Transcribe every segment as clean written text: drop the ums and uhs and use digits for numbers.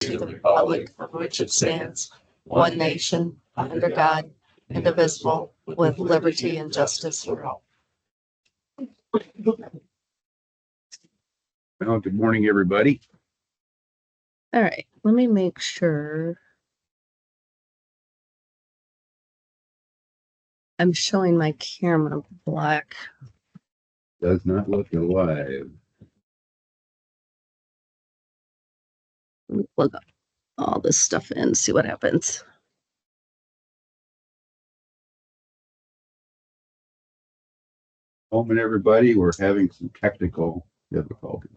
to the republic for which it stands, one nation, under God, indivisible, with liberty and justice for all. Well, good morning, everybody. All right, let me make sure I'm showing my camera black. Does not look alive. Let me plug all this stuff in, see what happens. Home and everybody, we're having some technical difficulty.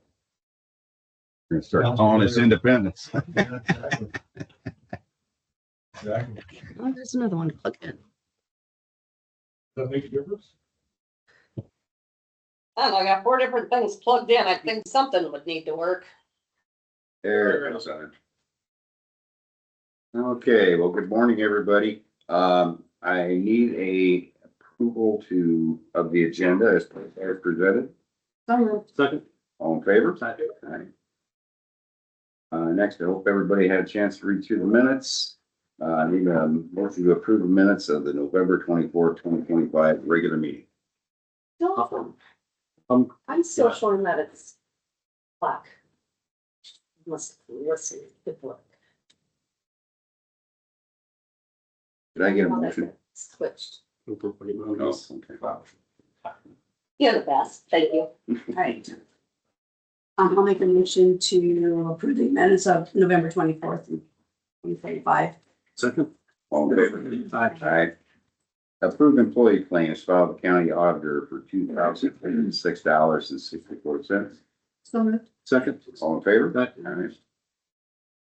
We're gonna start calling us independence. Oh, there's another one to plug in. That make a difference? I don't know, I got 4 different things plugged in. I think something would need to work. There it is. Okay, well, good morning, everybody. I need a approval of the agenda as presented. Second. All in favor? Aye. Next, I hope everybody had a chance to read through the minutes. I need a motion to approve the minutes of the November 24th, 2025 regular meeting. I'm still showing that it's black. Let's see. Good look. Did I get a motion? Switched. No, okay. You're the best. Thank you. Right. I'll make a motion to approve the minutes of November 24th, 2025. Second. All in favor? Aye. Approved employee claims filed with the county auditor for $2,006.64. So moved. Second. All in favor? Aye. Aye.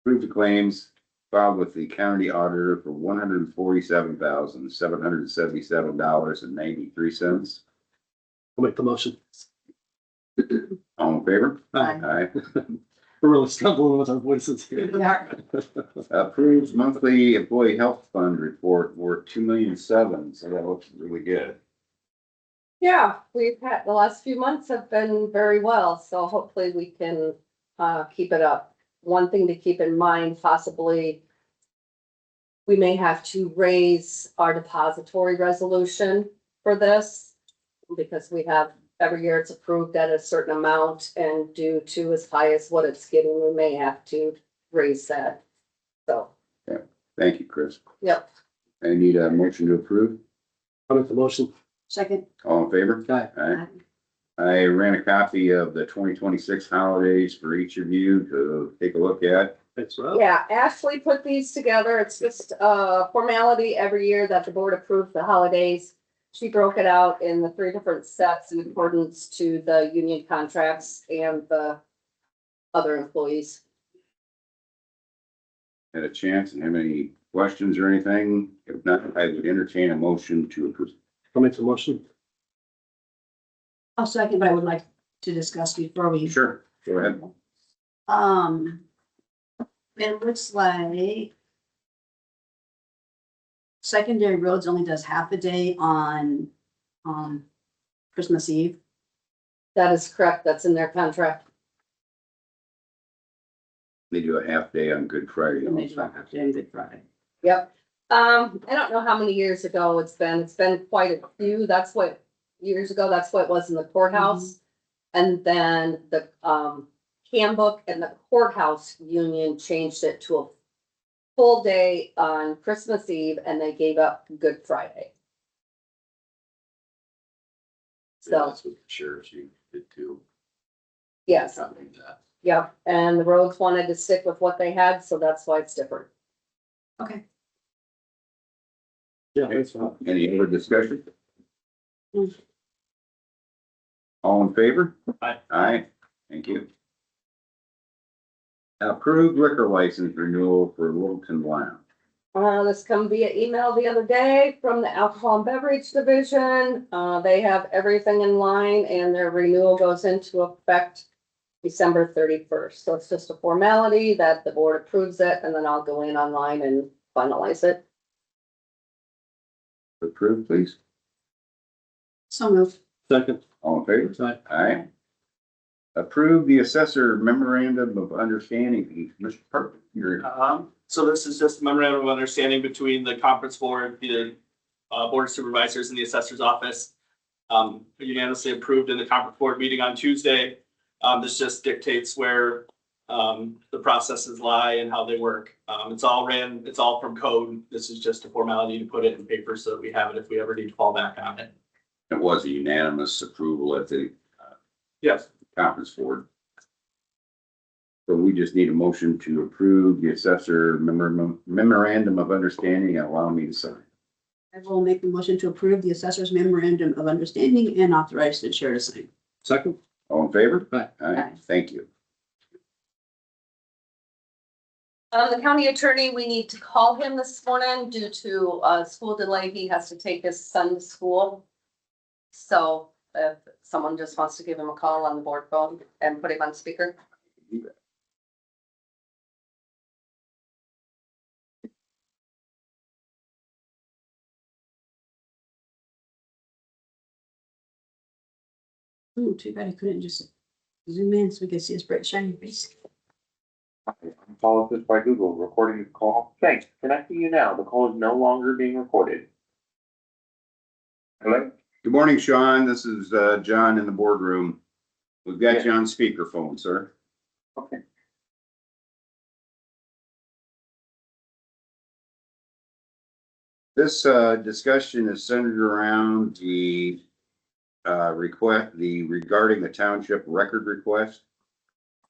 Approved the claims filed with the county auditor for $147,777.93. I'll make the motion. All in favor? Aye. Aye. We're really stumbling with our voices here. Yeah. Approved monthly employee health fund report worth $2,007,000, so that looks really good. Yeah, we've had, the last few months have been very well, so hopefully we can keep it up. One thing to keep in mind, possibly, we may have to raise our depository resolution for this, because we have, every year it's approved at a certain amount, and due to as high as what it's getting, we may have to raise that. So, Thank you, Chris. yep. I need a motion to approve. I'll make the motion. Second. All in favor? Aye. Aye. I ran a copy of the 2026 holidays for each of you to take a look at. Thanks, Rob. Yeah, Ashley put these together. It's just a formality every year that the board approves the holidays. She broke it out in the 3 different sets in accordance to the union contracts and the other employees. Had a chance and have any questions or anything? If not, I would entertain a motion to approve. I'll make the motion. I'll second, but I would like to discuss before we. Sure, go ahead. It looks like secondary roads only does half a day on, Christmas Eve. That is correct. That's in their contract. They do a half day on Good Friday. And they do half a day on Good Friday. Yep. I don't know how many years ago it's been quite a few. That's what, years ago, that's what it was in the courthouse. And then the, handbook and the courthouse union changed it to a full day on Christmas Eve, and they gave up Good Friday. So, That's what the sheriff's union did too. yes, Something like that. yep, and the roads wanted to stick with what they had, so that's why it's different. Okay. Yeah, thanks, Rob. Any other discussion? Mm. All in favor? Aye. Aye, thank you. Approved liquor license renewal for Littleton Lounge. This come via email the other day from the Alcohol and Beverage Division. They have everything in line, and their renewal goes into effect December 31st. So it's just a formality that the board approves it, and then I'll go in online and finalize it. Approved, please. So moved. Second. All in favor? Aye. Aye. approve the assessor memorandum of understanding. Mr. Park, you're, So this is just a memorandum of understanding between the conference board, the board of supervisors and the assessor's office. Unanimously approved in the conference board meeting on Tuesday. This just dictates where the processes lie and how they work. It's all from code. This is just a formality to put it in paper so that we have it if we ever need to fall back on it. it was a unanimous approval at the Yes. conference board. So we just need a motion to approve the assessor memorandum of understanding and allow me to sign. I will make a motion to approve the assessor's memorandum of understanding and authorize the chair to sign. Second? All in favor? Aye. Aye. Thank you. The county attorney, we need to call him this morning due to a school delay. He has to take his son to school. So if someone just wants to give him a call on the board phone and put him on speaker. Ooh, too bad I couldn't just zoom in so we could see his bright shiny face. Follow this by Google, recording the call. Thanks, connecting you now. The call is no longer being recorded. Hello. Good morning, Sean. This is John in the boardroom. We've got you on speakerphone, sir. Okay. This discussion is centered around the regarding the township record request.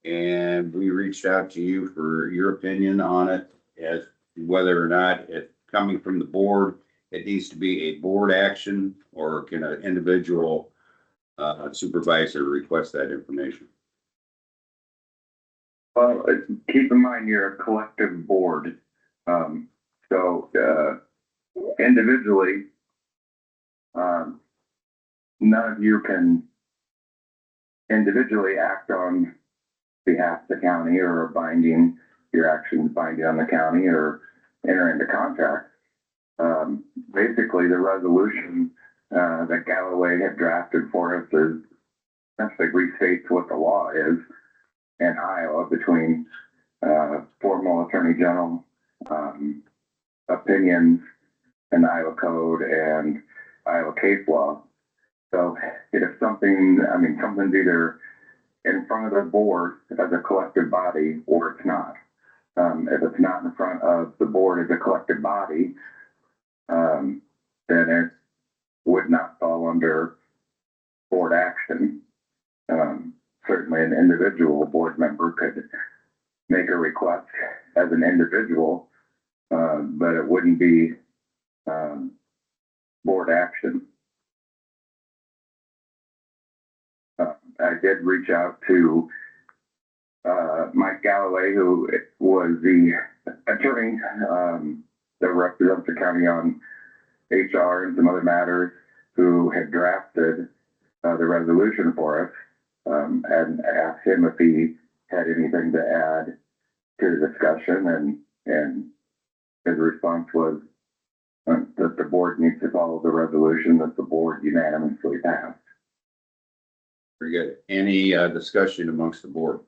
And we reached out to you for your opinion on it, as whether or not it coming from the board, it needs to be a board action, or can an individual supervisor request that information? Well, keep in mind, you're a collective board. So individually, none of you can individually act on behalf of the county or binding your actions binding on the county or enter into contract. Basically, the resolution that Galloway had drafted for us is essentially restates what the law is in Iowa between formal attorney general opinions in the Iowa code and Iowa case law. So if something's either in front of the board as a collective body or it's not. If it's not in front of the board as a collective body, then it would not fall under board action. Certainly an individual board member could make a request as an individual, but it wouldn't be board action. I did reach out to Mike Galloway, who was the attorney that represents the county on HR and some other matters, who had drafted the resolution for us, and asked him if he had anything to add to the discussion, and his response was that the board needs to follow the resolution that the board unanimously passed. Very good. Any discussion amongst the board?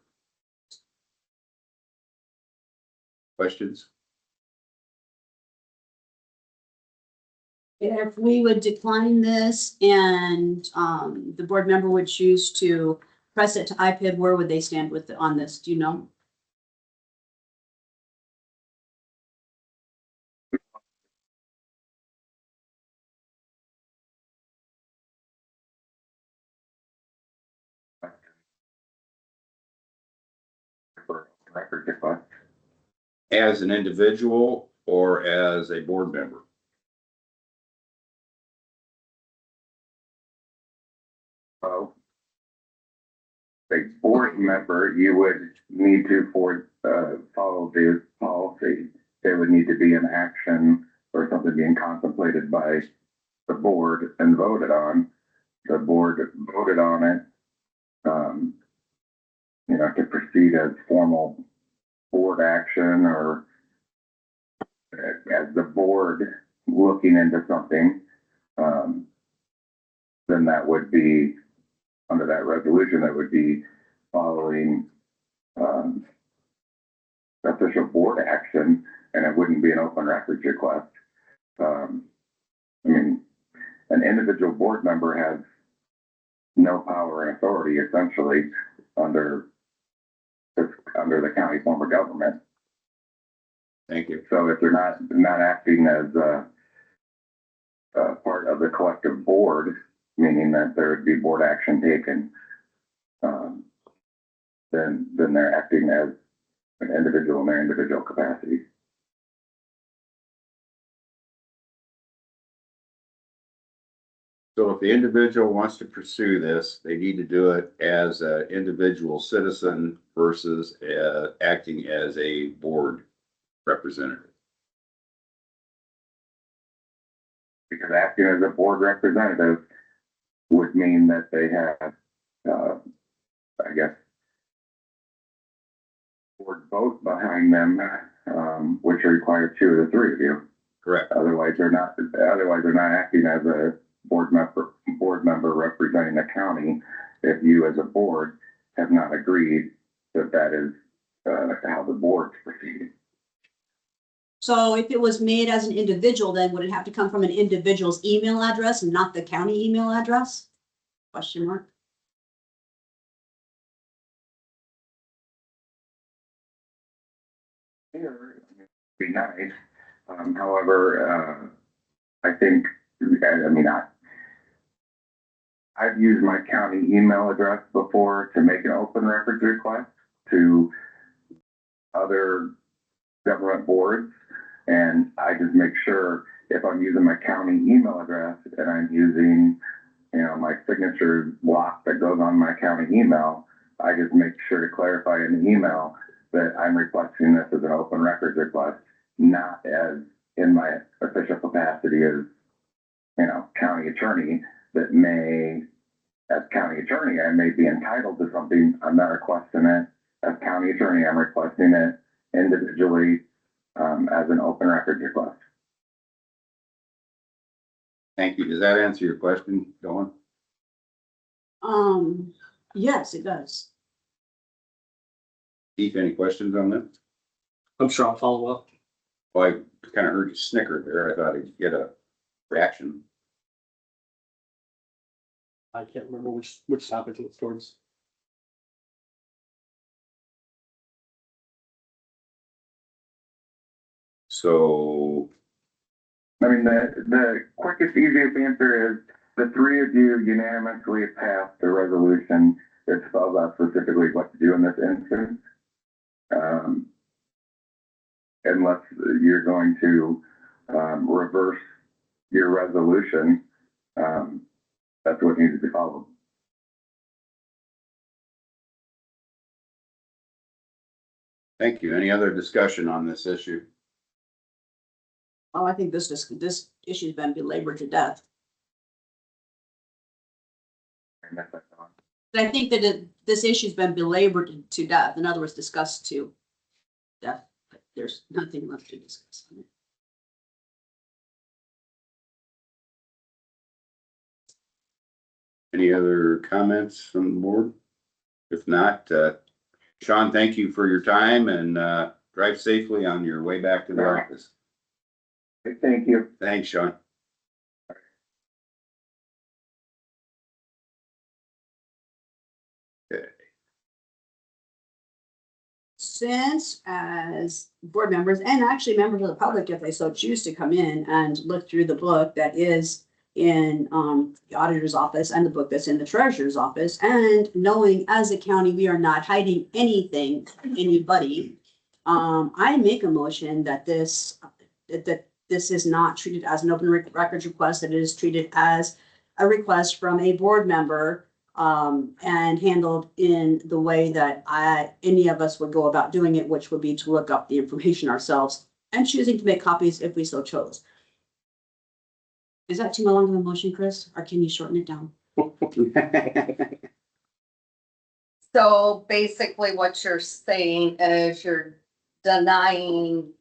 Questions? If we would decline this and the board member would choose to press it to IPID, where would they stand with on this? Do you know? For record request. As an individual or as a board member? So, a board member, you would need to follow the policy. There would need to be an action or something being contemplated by the board and voted on. The board voted on it, to proceed as formal board action, or as the board looking into something, then that would be, under that resolution, that would be following, official board action, and it wouldn't be an open records request. I mean, an individual board member has no power and authority essentially under the county form of government. Thank you. So if they're not acting as part of the collective board, meaning that there would be board action taken, then they're acting as an individual in their individual capacity. So if the individual wants to pursue this, they need to do it as an individual citizen versus acting as a board representative. Because acting as a board representative would mean that they have, I guess, board vote behind them, which require 2 of the 3 of you. Correct. Otherwise, they're not acting as a board member representing the county. If you as a board have not agreed that is how the board's proceeding. So if it was made as an individual, then would it have to come from an individual's email address and not the county email address? Question mark. Here, it'd be nice. However, I think, I've used my county email address before to make an open records request to other government boards. And I just make sure if I'm using my county email address and I'm using, my signature block that goes on my county email, I just make sure to clarify in the email that I'm requesting this as an open records request, not as in my official capacity as, county attorney that as county attorney, I may be entitled to something. I'm not requesting it as county attorney. I'm requesting it individually as an open records request. Thank you. Does that answer your question, Dawn? Yes, it does. Keith, any questions on that? I'm sure I'll follow up. Well, I kind of heard you snicker there. I thought I'd get a reaction. I can't remember which topic it's towards. So, The quickest, easiest answer is the 3 of you unanimously passed a resolution that spells out specifically what to do in this instance. Unless you're going to reverse your resolution, that's what needs to be followed. thank you. Any other discussion on this issue? Oh, I think this issue's been belabored to death. But I think that this issue's been belabored to death. In other words, discussed to death. But there's nothing left to discuss. Any other comments from the board? If not, Sean, thank you for your time and drive safely on your way back to the office. Thank you. Thanks, Sean. Okay. Since as board members and actually members of the public, if they so choose to come in and look through the book that is in the auditor's office and the book that's in the treasurer's office, and knowing as a county we are not hiding anything from anybody, I make a motion that this is not treated as an open records request, that it is treated as a request from a board member and handled in the way that any of us would go about doing it, which would be to look up the information ourselves and choosing to make copies if we so chose. Is that too long of a motion, Chris, or can you shorten it down? So basically what you're saying is you're denying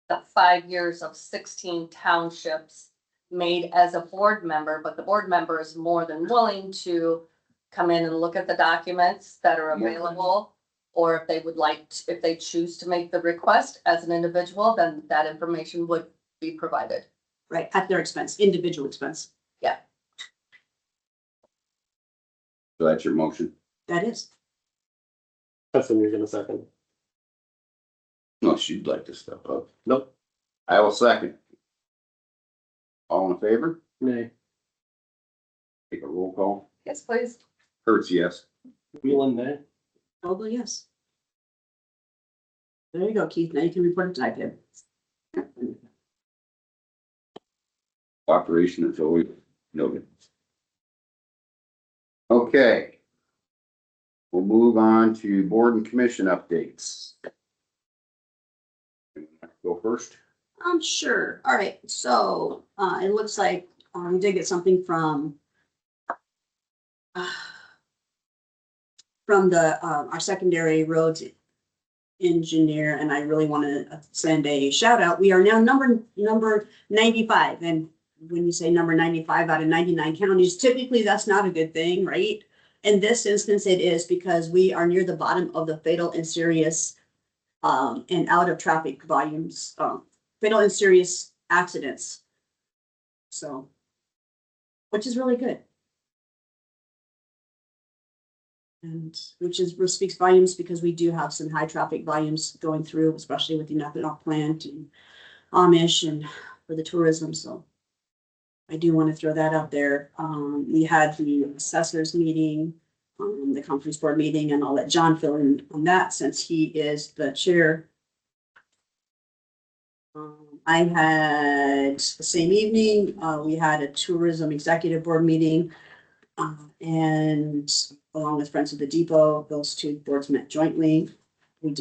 the 5 years of 16 townships made as a board member, but the board member is more than willing to come in and look at the documents that are available. Or if they would like, if they choose to make the request as an individual, then that information would be provided. Right, at their expense, individual expense. So that's your motion? That is. That's when you're gonna second. No, she'd like to step up. Nope. I will second. All in favor? Nay. Take a roll call. Yes, please. Kurtz, yes. Wheeling, nay. Vogel, yes. There you go, Keith. Now you can report it to IPIB. Cooperation is always noted. Okay. We'll move on to board and commission updates. Go first. Sure. All right. So, it looks like, we did get something from our secondary roads engineer, and I really want to send a shout out. We are now number 95. And when you say number 95 out of 99 counties, typically that's not a good thing, right? In this instance, it is, because we are near the bottom of the fatal and serious and out of traffic volumes, fatal and serious accidents. So, which is really good. And which speaks volumes, because we do have some high traffic volumes going through, especially with the ethanol plant and Amish and for the tourism. So I do want to throw that out there. We had the assessors meeting, the conference board meeting, and I'll let John fill in on that since he is the chair. I had the same evening, we had a tourism executive board meeting, and along with Friends of the Depot, those two boards met jointly. We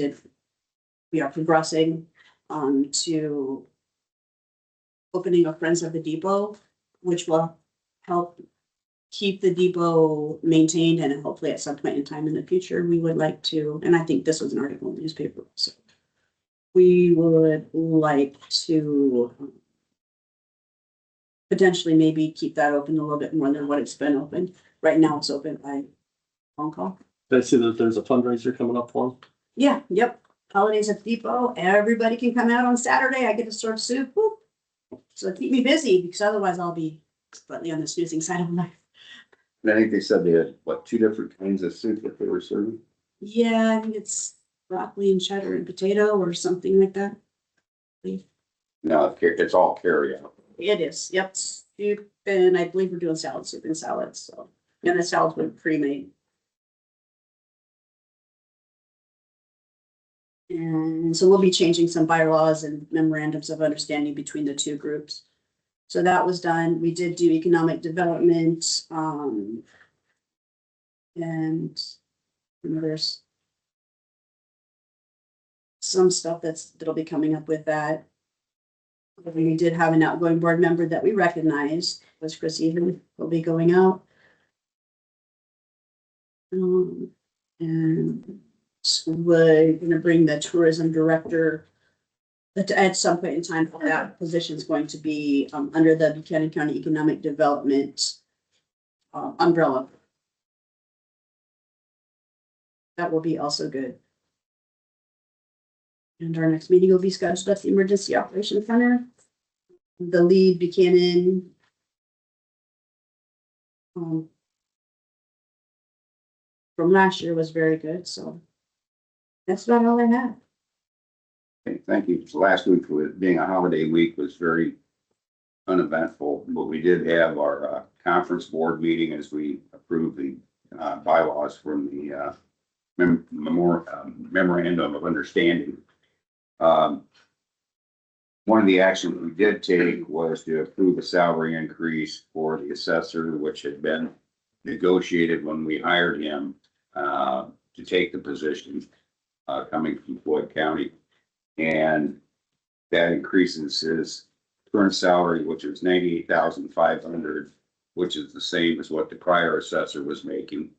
are progressing to opening of Friends of the Depot, which will help keep the depot maintained, and hopefully at some point in time in the future, we would like to, and I think this was an article in the newspaper, so we would like to potentially maybe keep that open a little bit more than what it's been open. Right now it's open by phone call. Did I see that there's a fundraiser coming up for them? Yeah, yep. Holidays at the Depot. Everybody can come out on Saturday. I get to serve soup. Whoop. So keep me busy, because otherwise I'll be slightly on the snoozing side of life. And I think they said they had, what, 2 different kinds of soup that they were serving? Yeah, I think it's broccoli and cheddar and potato or something like that. No, it's all carry out. It is, yep. Soup, and I believe we're doing salad soup and salads, so, and the salads were pre-made. And so we'll be changing some bylaws and memorandums of understanding between the two groups. So that was done. We did do economic development, and there's some stuff that'll be coming up with that. We did have an outgoing board member that we recognized, was Chris Even, will be going out. And we're gonna bring the tourism director, but at some point in time, that position is going to be under the Buchanan County Economic Development umbrella. That will be also good. And our next meeting will be scheduled at the Emergency Operations Center. The lead Buchanan from last year was very good, so that's about all I have. Okay, thank you. Last week, with being a holiday week, was very uneventful, but we did have our conference board meeting as we approved the bylaws from the memorandum of understanding. One of the actions we did take was to approve a salary increase for the assessor, which had been negotiated when we hired him to take the position coming from Floyd County. And that increases his current salary, which is $98,500, which is the same as what the prior assessor was making.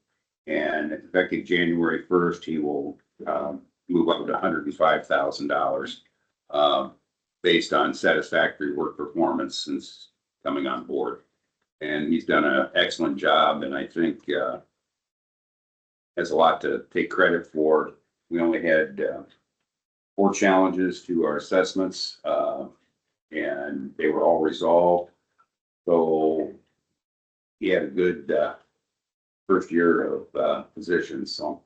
And effective January 1st, he will move up to $105,000 based on satisfactory work performance since coming on board. And he's done an excellent job, and I think has a lot to take credit for. We only had 4 challenges to our assessments, and they were all resolved. So he had a good first year of position, so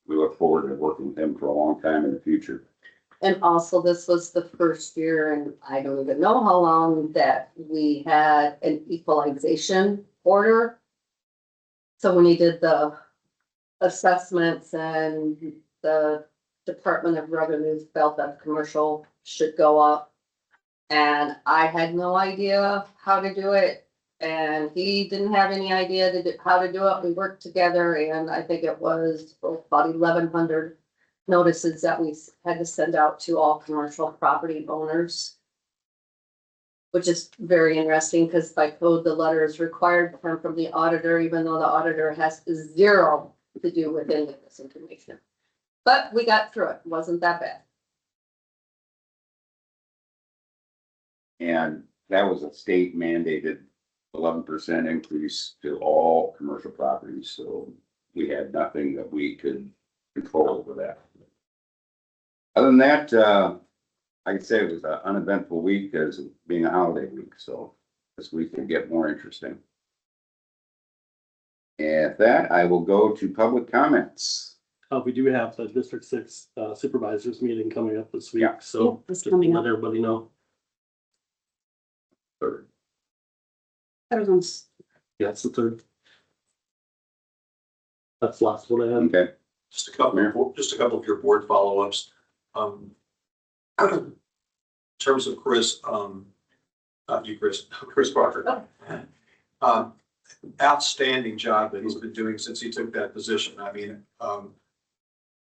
we look forward to working with him for a long time in the future. And also, this was the first year, and I don't even know how long, that we had an equalization order. So when you did the assessments and the Department of Revenue felt that commercial should go up. And I had no idea how to do it, and he didn't have any idea how to do it. We worked together, and I think it was about 1,100 notices that we had to send out to all commercial property owners. Which is very interesting, because by code, the letter is required to come from the auditor, even though the auditor has 0 to do with any of this information. But we got through it. It wasn't that bad. And that was a state mandated 11% increase to all commercial properties, so we had nothing that we could control over that. Other than that, I could say it was an uneventful week as being a holiday week, so this week can get more interesting. And at that, I will go to public comments. We do have the District 6 Supervisors meeting coming up this week, Yeah. so Yep, it's just coming let up. everybody know. Third. That was on Yeah, it's the 3rd. That's the last one I had. Okay, Just a couple of your board follow-ups. In terms of Chris, not you, Chris Parker. Outstanding job that he's been doing since he took that position. I mean,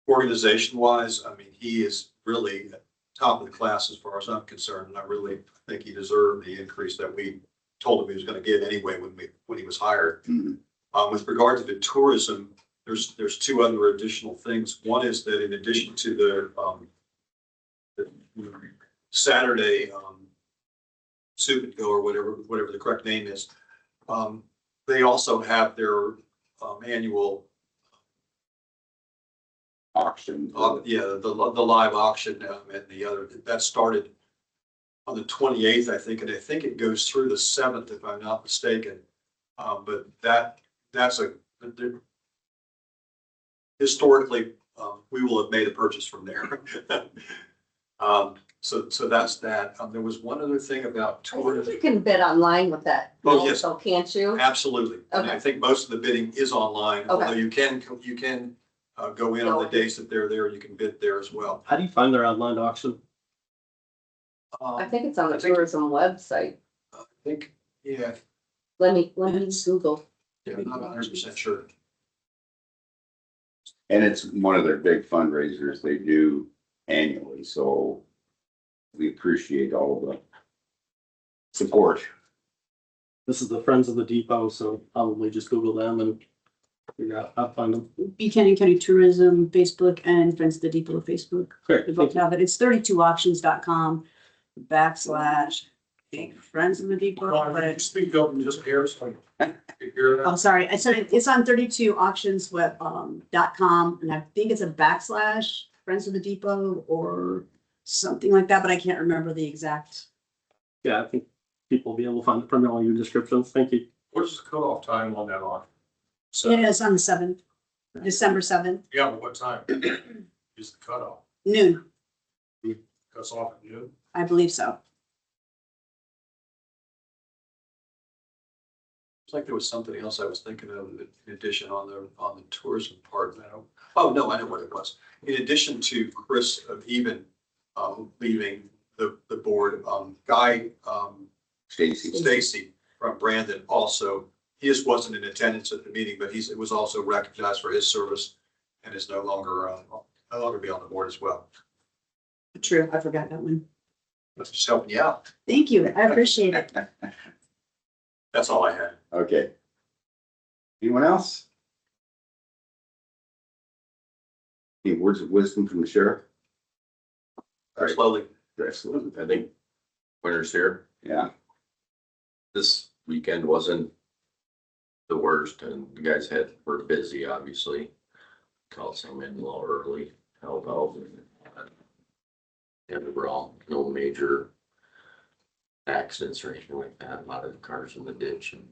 organization wise, I mean, he is really top of the class as far as I'm concerned. And I really think he deserved the increase that we told him he was going to get anyway when he was hired. Mhm. With regard to the tourism, there's 2 other additional things. One is that in addition to the Saturday soup and go, or whatever the correct name is, they also have their annual auction. the live auction, and the other that started on the 28th, I think, and I think it goes through the 7th, if I'm not mistaken. But that's historically, we will have made a purchase from there. So that's that. There was one other thing about I think tourism. you can bid online with that. Oh, yes. So can't you? Absolutely. And I Okay. think most of the bidding is online, Okay. although you can go in on the days that they're there, you can bid there as well. How do you find their online auction? I think it's on the I think- tourism website. I think, yeah, Let me Google. I'm not 100% sure. And it's one of their big fundraisers they do annually, so we appreciate all the support. This is the Friends of the Depot, so probably just Google them and figure out how to find them. Buchanan County Tourism Facebook and Friends of the Depot Facebook. Great, They thank both you. have it. It's 32auctions.com / Friends of the Depot. but- Speak up and just hear us. Hear Oh, sorry. I said it's on 32auctions.com, and I think it's a / Friends of the Depot or something like that, but I can't remember the exact. Yeah, I think people will be able to find it from all your descriptions. Thank you. What's the cutoff time on that auction? It is on the 7th, December 7th, Yeah, but what time is the cutoff? noon, Cuts off at noon? I believe so. It's like there was something else I was thinking of in addition on the tourism part. Oh, no, I know what it was. In addition to Chris even leaving the board, Guy Stacy from Brandon also, he just wasn't in attendance at the meeting, but it was also recognized for his service and is no longer be on the board as well. True, I forgot that one. That's just helping you out. Thank you, I appreciate it. That's all I had. Okay. Anyone else? Any words of wisdom from the sheriff? All right. Slowly. Excellent. I think winter's here. Yeah, This weekend wasn't the worst and the guys were busy, obviously. called some in a little early, help out. And overall, no major accidents or anything like that. A lot of cars in the ditch and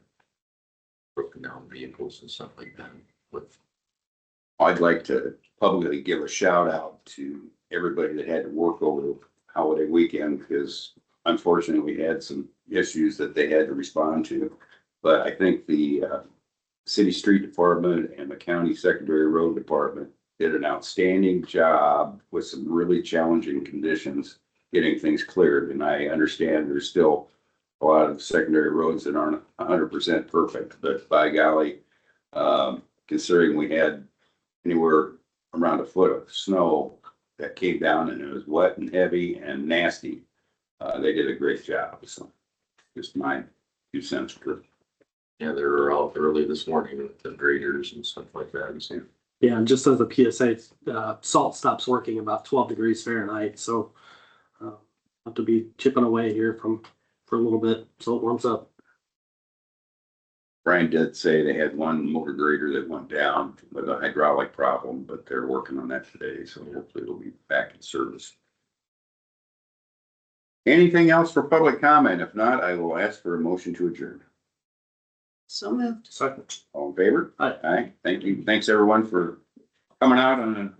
broken down vehicles and stuff like that with. I'd like to publicly give a shout out to everybody that had to work over the holiday weekend, because unfortunately we had some issues that they had to respond to. But I think the city street department and the county secondary road department did an outstanding job with some really challenging conditions, getting things cleared. And I understand there's still a lot of secondary roads that aren't 100% perfect, but by golly, considering we had anywhere around a foot of snow that came down and it was wet and heavy and nasty, they did a great job. So just my 2 cents for. Yeah, they were out early this morning with the graders and stuff like that. So, Yeah, and just as a PSA, salt stops working about 12 degrees Fahrenheit, so have to be chipping away here for a little bit, so it warms up. Brian did say they had one motor grader that went down with a hydraulic problem, but they're working on that today, so hopefully it'll be back in service. Anything else for public comment? If not, I will ask for a motion to adjourn. So moved. Second. All in favor? Aye. Aye. Thank you. Thanks everyone for coming out on